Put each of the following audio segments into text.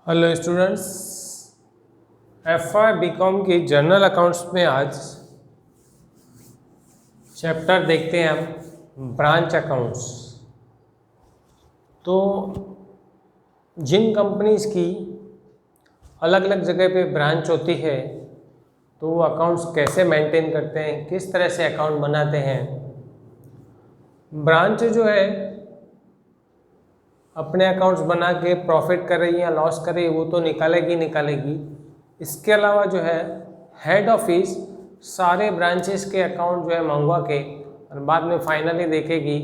Hello students, FY. BCom की general accounts में आज चैप्टर देखते हैं हम ब्रांच अकाउंट्स। तो जिन कंपनीज की अलग अलग जगह पे ब्रांच होती है तो वो अकाउंट्स कैसे मेंटेन करते हैं, किस तरह से अकाउंट बनाते हैं। ब्रांच जो है अपने अकाउंट्स बना के प्रॉफिट कर रही है या लॉस कर रही है वो तो निकालेगी। इसके अलावा जो है हेड ऑफिस सारे ब्रांचेस के अकाउंट जो है मंगवा के और बाद में फाइनली देखेगी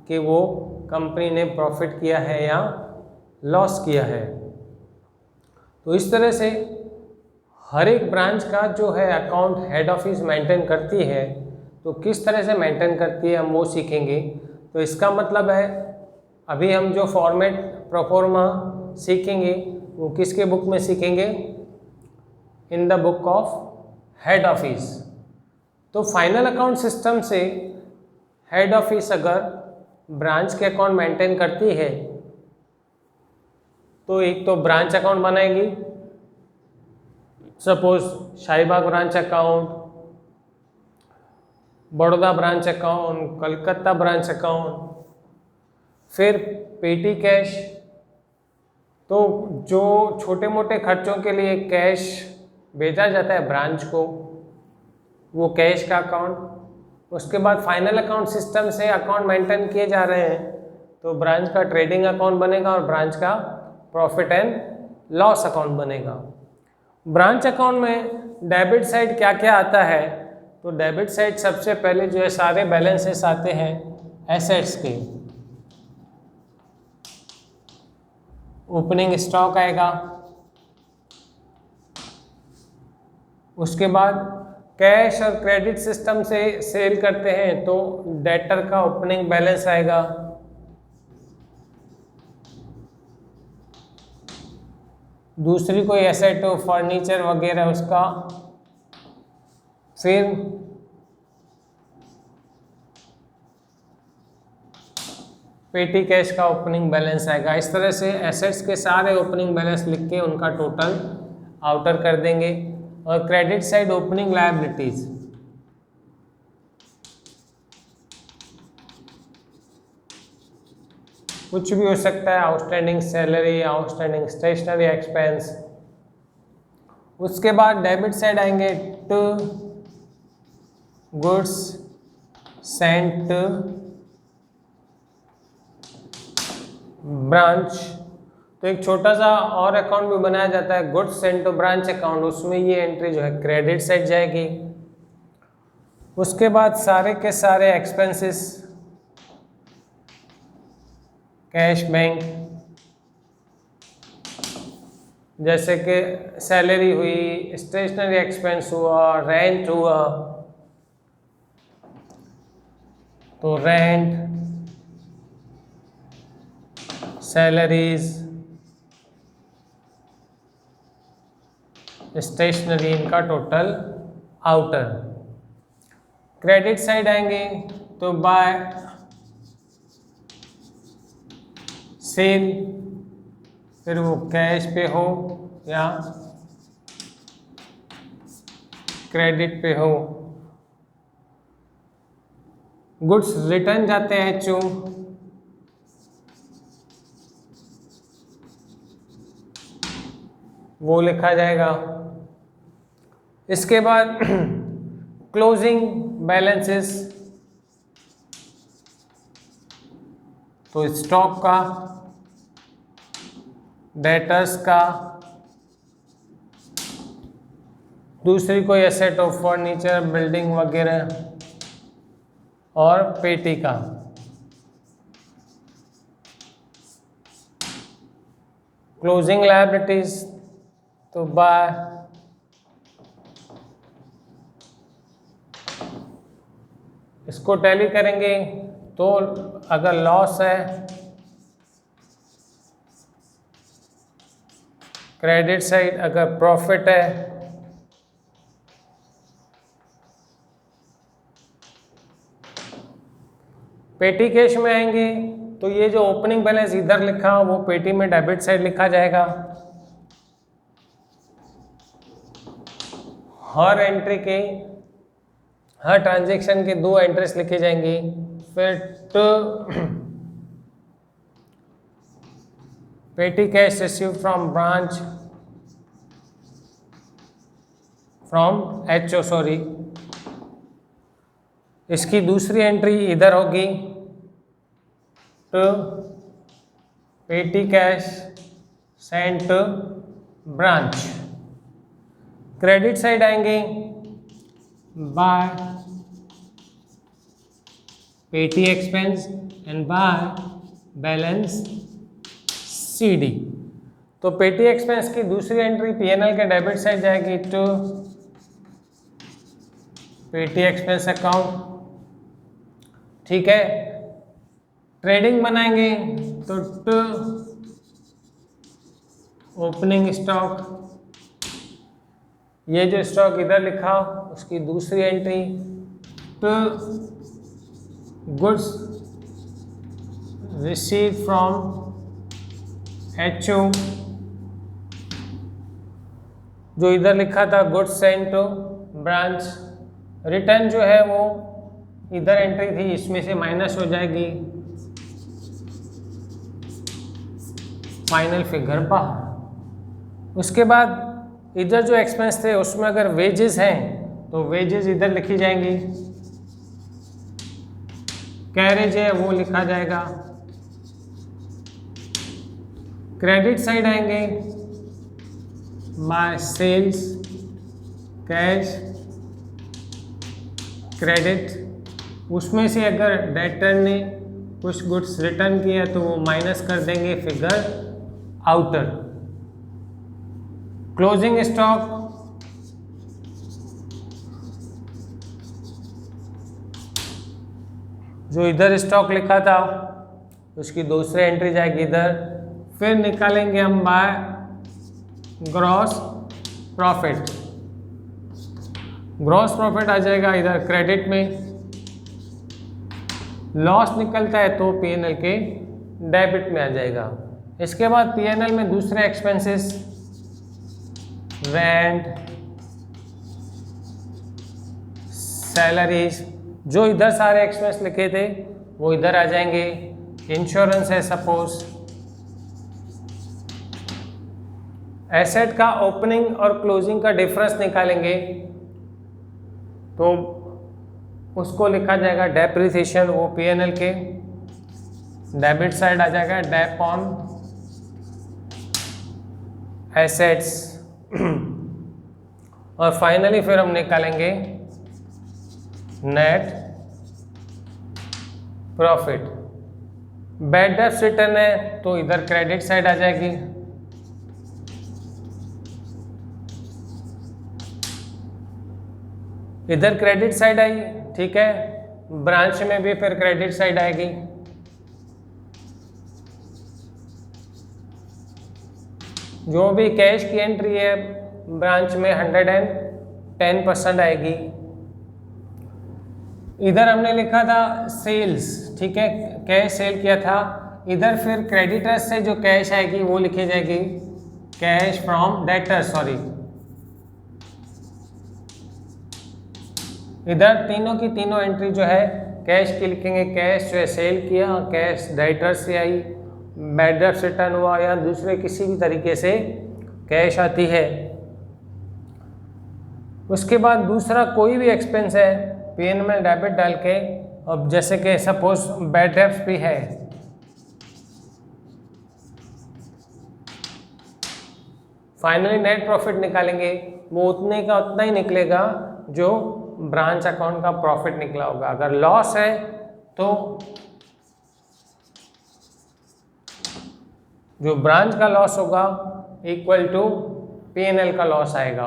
कि वो कंपनी ने प्रॉफिट किया है या लॉस किया है। तो इस तरह से हर एक ब्रांच का जो है अकाउंट हेड ऑफिस मेंटेन करती है। तो किस तरह से मेंटेन करती है हम वो सीखेंगे। तो इसका मतलब है अभी हम जो फॉर्मेट प्रोफॉर्मा सीखेंगे वो किसके बुक में सीखेंगे, in the book of head office. तो फाइनल अकाउंट सिस्टम से हेड ऑफिस अगर ब्रांच के अकाउंट मेंटेन करती है तो एक तो ब्रांच अकाउंट बनाएगी, suppose Shahibag branch account, Baroda branch account, Calcutta branch account, फिर पेटी कैश। तो जो छोटे मोटे खर्चों के लिए कैश भेजा जाता है ब्रांच को वो कैश का अकाउंट। उसके बाद फाइनल अकाउंट सिस्टम से अकाउंट मेंटेन किए जा रहे हैं तो ब्रांच का ट्रेडिंग अकाउंट बनेगा और ब्रांच का प्रॉफिट एंड लॉस अकाउंट बनेगा। ब्रांच अकाउंट में डेबिट साइड क्या क्या आता है, तो डेबिट साइड सबसे पहले जो है सारे बैलेंसेस आते हैं एसेट्स के। ओपनिंग स्टॉक आएगा, उसके बाद कैश और क्रेडिट सिस्टम से सेल करते हैं तो डेटर का ओपनिंग बैलेंस आएगा। दूसरी कोई एसेट हो फर्नीचर वगैरह उसका, फिर पेटी कैश का ओपनिंग बैलेंस आएगा। इस तरह से एसेट्स के सारे ओपनिंग बैलेंस लिख के उनका टोटल आउटर कर देंगे। और क्रेडिट साइड ओपनिंग लायबिलिटीज, कुछ भी हो सकता है, outstanding salary, outstanding stationery expense. उसके बाद डेबिट साइड आएंगे टू गुड्स सेंट ब्रांच। तो एक छोटा सा और अकाउंट भी बनाया जाता है goods sent to branch account, उसमें ये एंट्री जो है क्रेडिट साइड जाएगी। उसके बाद सारे के सारे एक्सपेंसेस, कैश बैंक, जैसे कि सैलरी हुई, स्टेशनरी एक्सपेंस हुआ, रेंट हुआ, तो रेंट, सैलरीज, स्टेशनरी, इनका टोटल आउटर। क्रेडिट साइड आएंगे तो बाय सेल, फिर वो कैश पे हो या क्रेडिट पे हो। गुड्स रिटर्न जाते हैं एचओ, वो लिखा जाएगा। इसके बाद क्लोजिंग बैलेंसेस, तो स्टॉक का, डेटर्स का, दूसरी कोई एसेट ऑफ फर्नीचर, बिल्डिंग वगैरह, और पेटी का। क्लोजिंग लायबिलिटीज तो बाय इसको टैली करेंगे तो अगर लॉस है क्रेडिट साइड, अगर प्रॉफिट है पेटी कैश में आएंगे तो ये जो ओपनिंग बैलेंस इधर लिखा वो पेटी में डेबिट साइड लिखा जाएगा। हर एंट्री के, हर ट्रांजेक्शन के 2 एंट्रीज लिखे जाएंगे। फिर to petty cash receive from branch from HO sorry, इसकी दूसरी एंट्री इधर होगी to petty cash send to branch. Credit side आएंगे by petty expense and by balance CD। तो पेटी एक्सपेंस की दूसरी एंट्री PNL के डेबिट साइड जाएगी टू पेटी एक्सपेंस अकाउंट, ठीक है। ट्रेडिंग बनाएंगे तो टू ओपनिंग स्टॉक, ये जो स्टॉक इधर लिखा उसकी दूसरी entry to goods receive from HO, जो इधर लिखा था goods send to branch. Return जो है वो इधर एंट्री थी, इसमें से माइनस हो जाएगी फाइनल फिगर बाहर। उसके बाद इधर जो एक्सपेंस थे उसमें अगर वेजेस हैं तो वेजेस इधर लिखी जाएंगी, कैरेज है वो लिखा जाएगा। क्रेडिट साइड आएंगे बाय सेल्स कैश क्रेडिट, उसमें से अगर डेटर ने कुछ गुड्स रिटर्न किया तो वो माइनस कर देंगे फिगर आउटर। क्लोजिंग स्टॉक जो इधर स्टॉक लिखा था उसकी दूसरी एंट्री जाएगी इधर। फिर निकालेंगे हम by gross profit, gross profit आ जाएगा इधर क्रेडिट में। लॉस निकलता है तो PNL के डेबिट में आ जाएगा। इसके बाद PNL में दूसरे एक्सपेंसेस रेंट सैलरीज, जो इधर सारे एक्सपेंस लिखे थे वो इधर आ जाएंगे। इंश्योरेंस है सपोज, एसेट का ओपनिंग और क्लोजिंग का डिफरेंस निकालेंगे तो उसको लिखा जाएगा डेप्रिसिएशन, वो PNL के डेबिट साइड आ जाएगा डेप ऑन एसेट्स। और फाइनली फिर हम निकालेंगे net profit. Bad debts return है तो इधर क्रेडिट साइड आ जाएगी, इधर क्रेडिट साइड आई, ठीक है। ब्रांच में भी फिर क्रेडिट साइड आएगी। जो भी कैश की एंट्री है ब्रांच में 110% आएगी। इधर हमने लिखा था सेल्स, ठीक है, कैश सेल किया था। इधर फिर क्रेडिटर्स से जो कैश आएगी वो लिखी जाएगी कैश फ्रॉम डेटर्स, सॉरी। इधर तीनों की तीनों एंट्री जो है कैश की लिखेंगे। कैश जो है सेल किया, कैश डेटर्स से आई, बैड डेब्ट्स रिटर्न हुआ या दूसरे किसी भी तरीके से कैश आती है। उसके बाद दूसरा कोई भी एक्सपेंस है PNL में डेबिट डाल के, अब जैसे कि सपोज बैड डेब्ट्स भी है, फाइनली नेट प्रॉफिट निकालेंगे, वो उतने का उतना ही निकलेगा जो ब्रांच अकाउंट का प्रॉफिट निकला होगा। अगर लॉस है तो जो ब्रांच का लॉस होगा इक्वल टू PNL का लॉस आएगा।